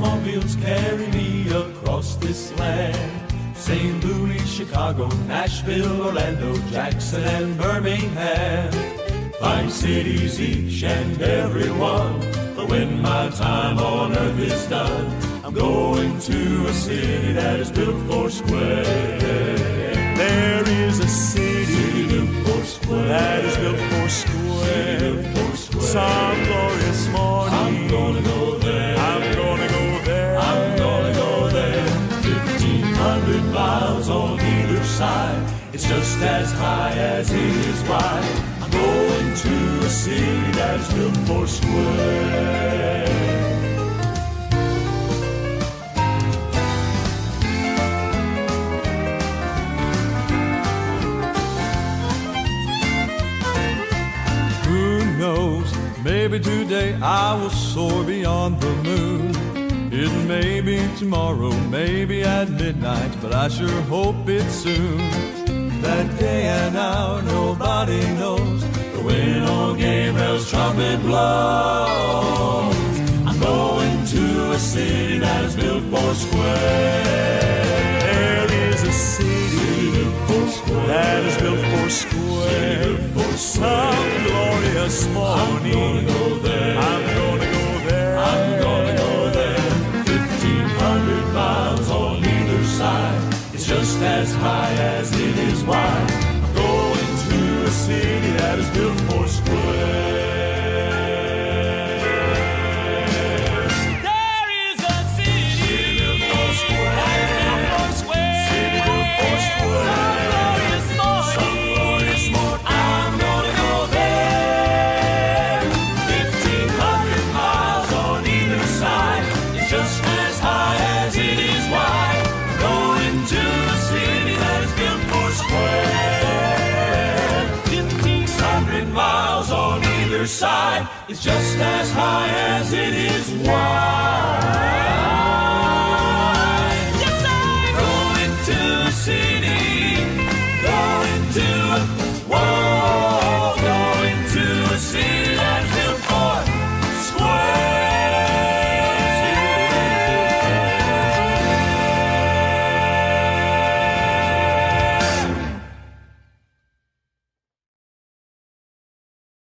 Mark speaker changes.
Speaker 1: automobiles carry me across this land. St. Louis, Chicago, Nashville, Orlando, Jackson, and Birmingham. Fine cities each and every one, but when my time on earth is done, I'm going to a city that is built for square. There is a city built for square, that is built for square. Built for square. Some glorious morning, I'm gonna go there. I'm gonna go there. I'm gonna go there. 1,500 miles on either side. It's just as high as it is wide. I'm going to a city that is built for square. Maybe today I will soar beyond the moon. It may be tomorrow, maybe at midnight, but I sure hope it's soon. That day and hour nobody knows, but when old Gabriel's trumpet blows, I'm going to a city that is built for square. There is a city built for square, that is built for square. Some glorious morning, I'm gonna go there. I'm gonna go there. I'm gonna go there. 1,500 miles on either side. It's just as high as it is wide. I'm going to a city that is built for square. There is a city built for square. That is built for square. City built for square. Some glorious morning. Some glorious morning. I'm gonna go there. 1,500 miles on either side. It's just as high as it is wide. Going to a city that is built for square. 1,500 miles on either side. It's just as high as it is wide.